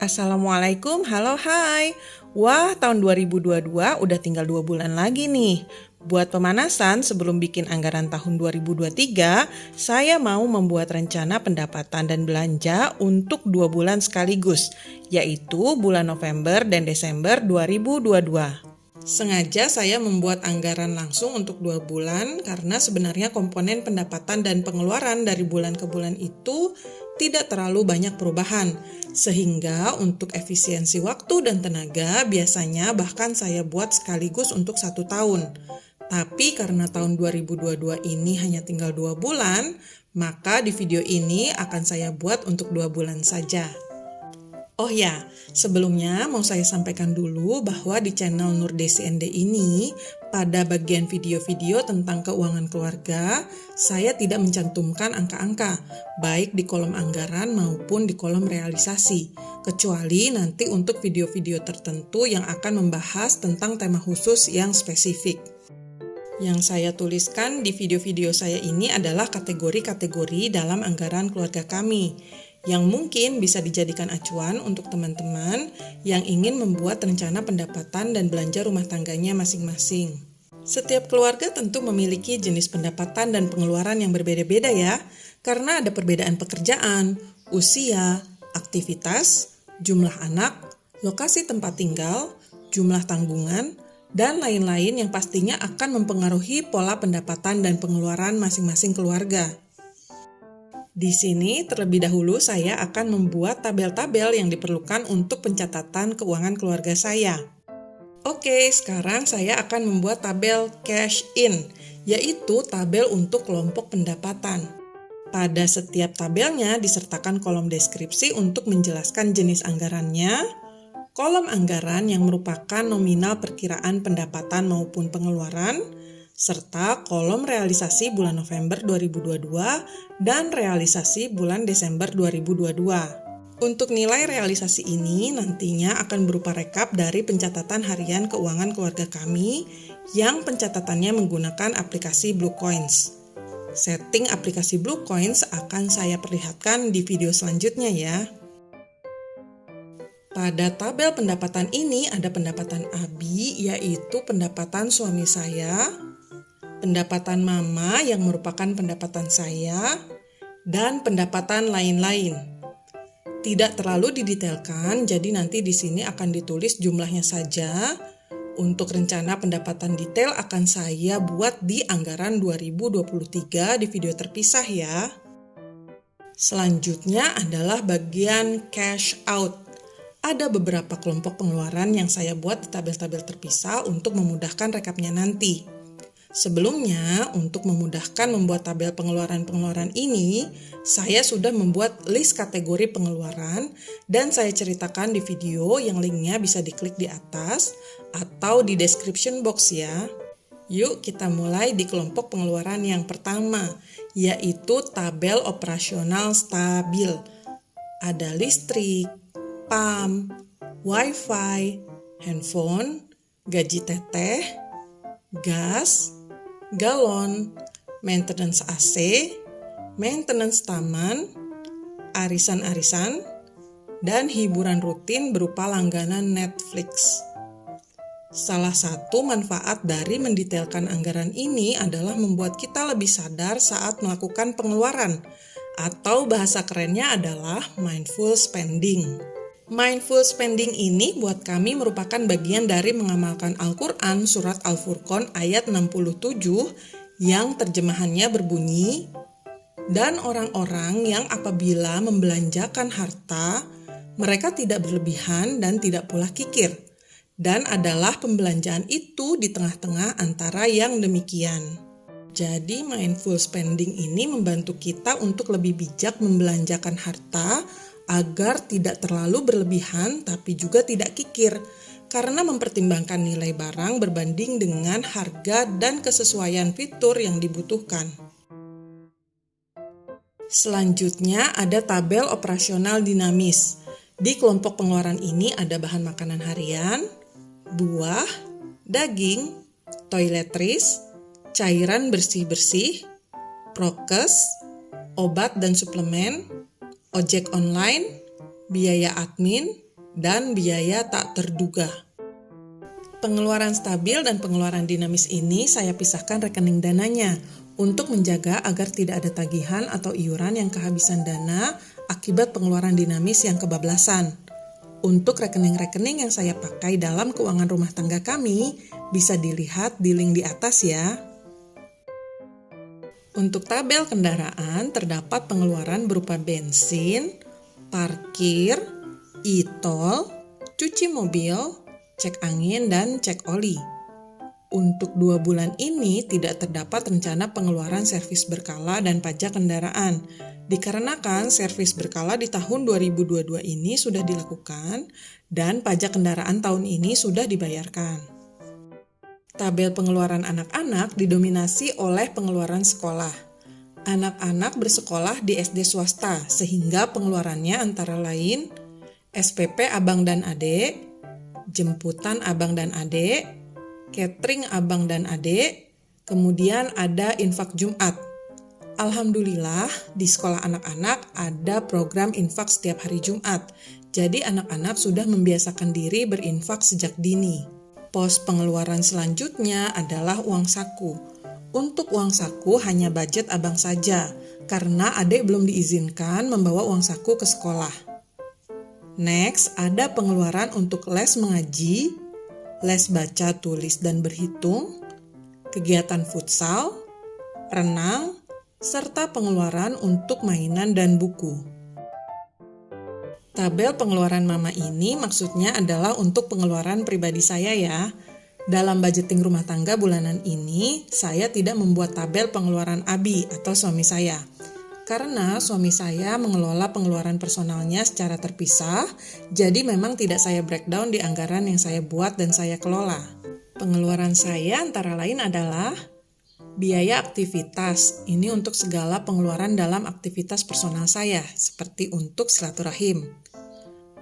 Assalamualaikum, halo hai. Wah, tahun 2022 udah tinggal 2 bulan lagi nih. Buat pemanasan sebelum bikin anggaran tahun 2023, saya mau membuat rencana pendapatan dan belanja untuk 2 bulan sekaligus, yaitu bulan November dan Desember 2022. Sengaja saya membuat anggaran langsung untuk 2 bulan karena sebenarnya komponen pendapatan dan pengeluaran dari bulan ke bulan itu tidak terlalu banyak perubahan. Sehingga untuk efisiensi waktu dan tenaga biasanya bahkan saya buat sekaligus untuk 1 tahun. Tapi karena tahun 2022 ini hanya tinggal 2 bulan, maka di video ini akan saya buat untuk 2 bulan saja. Oh ya, sebelumnya mau saya sampaikan dulu bahwa di channel Nur Desi ND ini, pada bagian video-video tentang keuangan keluarga, saya tidak mencantumkan angka-angka, baik di kolom anggaran maupun di kolom realisasi, kecuali nanti untuk video-video tertentu yang akan membahas tentang tema khusus yang spesifik. Yang saya tuliskan di video-video saya ini adalah kategori-kategori dalam anggaran keluarga kami, yang mungkin bisa dijadikan acuan untuk teman-teman yang ingin membuat rencana pendapatan dan belanja rumah tangganya masing-masing. Setiap keluarga tentu memiliki jenis pendapatan dan pengeluaran yang berbeda-beda ya, karena ada perbedaan pekerjaan, usia, aktivitas, jumlah anak, lokasi tempat tinggal, jumlah tanggungan, dan lain-lain yang pastinya akan mempengaruhi pola pendapatan dan pengeluaran masing-masing keluarga. Di sini terlebih dahulu saya akan membuat tabel-tabel yang diperlukan untuk pencatatan keuangan keluarga saya. Oke, sekarang saya akan membuat tabel cash in, yaitu tabel untuk kelompok pendapatan. Pada setiap tabelnya disertakan kolom deskripsi untuk menjelaskan jenis anggarannya, kolom anggaran yang merupakan nominal perkiraan pendapatan maupun pengeluaran, serta kolom realisasi bulan November 2022 dan realisasi bulan Desember 2022. Untuk nilai realisasi ini nantinya akan berupa rekap dari pencatatan harian keuangan keluarga kami yang pencatatannya menggunakan aplikasi Bluecoins. Setting aplikasi Bluecoins akan saya perlihatkan di video selanjutnya ya. Pada tabel pendapatan ini ada pendapatan Abi, yaitu pendapatan suami saya, pendapatan Mama yang merupakan pendapatan saya, dan pendapatan lain-lain. Tidak terlalu didetailkan, jadi nanti di sini akan ditulis jumlahnya saja. Untuk rencana pendapatan detail akan saya buat di anggaran 2023 di video terpisah ya. Selanjutnya adalah bagian cash out. Ada beberapa kelompok pengeluaran yang saya buat di tabel-tabel terpisah untuk memudahkan rekapnya nanti. Sebelumnya, untuk memudahkan membuat tabel pengeluaran-pengeluaran ini, saya sudah membuat list kategori pengeluaran dan saya ceritakan di video yang linknya bisa diklik di atas atau di description box ya. Yuk kita mulai di kelompok pengeluaran yang pertama, yaitu tabel operasional stabil. Ada listrik, PAM, WiFi, handphone, gaji teteh, gas, galon, maintenance AC, maintenance taman, arisan-arisan, dan hiburan rutin berupa langganan Netflix. Salah satu manfaat dari mendetailkan anggaran ini adalah membuat kita lebih sadar saat melakukan pengeluaran, atau bahasa kerennya adalah mindful spending. Mindful spending ini buat kami merupakan bagian dari mengamalkan Al-Quran surat Al-Furqan ayat 67 yang terjemahannya berbunyi, dan orang-orang yang apabila membelanjakan harta, mereka tidak berlebihan dan tidak pula kikir, dan adalah pembelanjaan itu di tengah-tengah antara yang demikian. Jadi mindful spending ini membantu kita untuk lebih bijak membelanjakan harta agar tidak terlalu berlebihan tapi juga tidak kikir karena mempertimbangkan nilai barang berbanding dengan harga dan kesesuaian fitur yang dibutuhkan. Selanjutnya ada tabel operasional dinamis. Di kelompok pengeluaran ini ada bahan makanan harian, buah, daging, toiletries, cairan bersih-bersih, prokes, obat dan suplemen, ojek online, biaya admin, dan biaya tak terduga. Pengeluaran stabil dan pengeluaran dinamis ini saya pisahkan rekening dananya untuk menjaga agar tidak ada tagihan atau iuran yang kehabisan dana akibat pengeluaran dinamis yang kebablasan. Untuk rekening-rekening yang saya pakai dalam keuangan rumah tangga kami, bisa dilihat di link di atas ya. Untuk tabel kendaraan, terdapat pengeluaran berupa bensin, parkir, e-tol, cuci mobil, cek angin, dan cek oli. Untuk 2 bulan ini tidak terdapat rencana pengeluaran servis berkala dan pajak kendaraan. Dikarenakan servis berkala di tahun 2022 ini sudah dilakukan dan pajak kendaraan tahun ini sudah dibayarkan. Tabel pengeluaran anak-anak didominasi oleh pengeluaran sekolah. Anak-anak bersekolah di SD swasta sehingga pengeluarannya antara lain SPP abang dan adik, jemputan abang dan adik, catering abang dan adik, kemudian ada infak Jumat. Alhamdulillah di sekolah anak-anak ada program infak setiap hari Jumat. Jadi anak-anak sudah membiasakan diri berinfak sejak dini. Pos pengeluaran selanjutnya adalah uang saku. Untuk uang saku hanya budget abang saja, karena adik belum diizinkan membawa uang saku ke sekolah. Next, ada pengeluaran untuk les mengaji, les baca, tulis, dan berhitung, kegiatan futsal, renang, serta pengeluaran untuk mainan dan buku. Tabel pengeluaran mama ini maksudnya adalah untuk pengeluaran pribadi saya ya. Dalam budgeting rumah tangga bulanan ini, saya tidak membuat tabel pengeluaran Abi atau suami saya. Karena suami saya mengelola pengeluaran personalnya secara terpisah, jadi memang tidak saya breakdown di anggaran yang saya buat dan saya kelola. Pengeluaran saya antara lain adalah biaya aktivitas, ini untuk segala pengeluaran dalam aktivitas personal saya, seperti untuk silaturahim.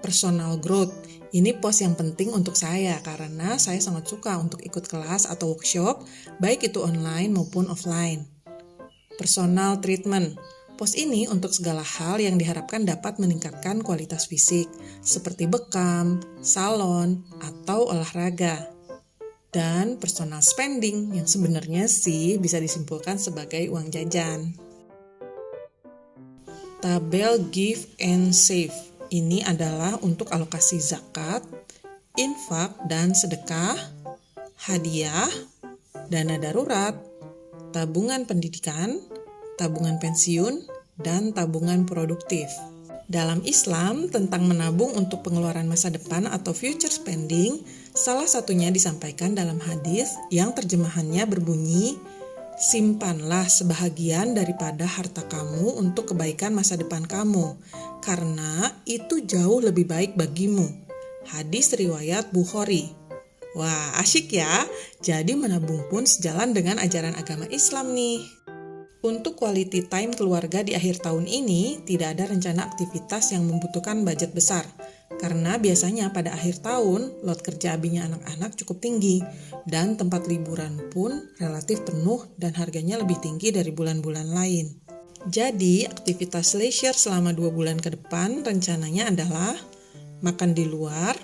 Personal growth, ini pos yang penting untuk saya karena saya sangat suka untuk ikut kelas atau workshop, baik itu online maupun offline. Personal treatment, pos ini untuk segala hal yang diharapkan dapat meningkatkan kualitas fisik, seperti bekam, salon, atau olahraga. Dan personal spending yang sebenarnya sih bisa disimpulkan sebagai uang jajan. Tabel give and save ini adalah untuk alokasi zakat, infak dan sedekah, hadiah, dana darurat, tabungan pendidikan, tabungan pensiun, dan tabungan produktif. Dalam Islam, tentang menabung untuk pengeluaran masa depan atau future spending, salah satunya disampaikan dalam hadis yang terjemahannya berbunyi, simpanlah sebahagian daripada harta kamu untuk kebaikan masa depan kamu, karena itu jauh lebih baik bagimu. Hadis riwayat Bukhari. Wah, asyik ya. Jadi menabung pun sejalan dengan ajaran agama Islam nih. Untuk quality time keluarga di akhir tahun ini, tidak ada rencana aktivitas yang membutuhkan budget besar. Karena biasanya pada akhir tahun, load kerja abinya anak-anak cukup tinggi. Dan tempat liburan pun relatif penuh dan harganya lebih tinggi dari bulan-bulan lain. Jadi, aktivitas leisure selama 2 bulan ke depan rencananya adalah makan di luar,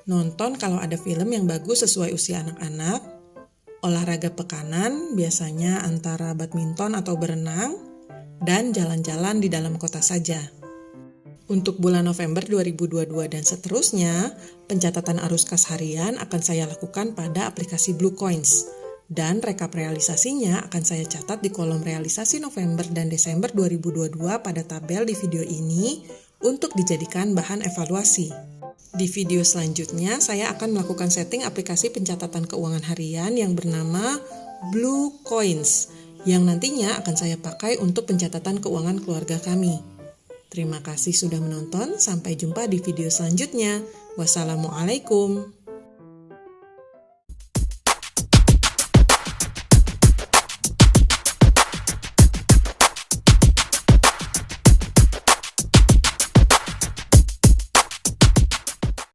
nonton kalau ada film yang bagus sesuai usia anak-anak, olahraga pekanan biasanya antara badminton atau berenang, dan jalan-jalan di dalam kota saja. Untuk bulan November 2022 dan seterusnya, pencatatan arus kas harian akan saya lakukan pada aplikasi Blue Coins. Dan rekap realisasinya akan saya catat di kolom realisasi November dan Desember 2022 pada tabel di video ini untuk dijadikan bahan evaluasi. Di video selanjutnya, saya akan melakukan setting aplikasi pencatatan keuangan harian yang bernama Blue Coins, yang nantinya akan saya pakai untuk pencatatan keuangan keluarga kami. Terima kasih sudah menonton, sampai jumpa di video selanjutnya. Wassalamualaikum.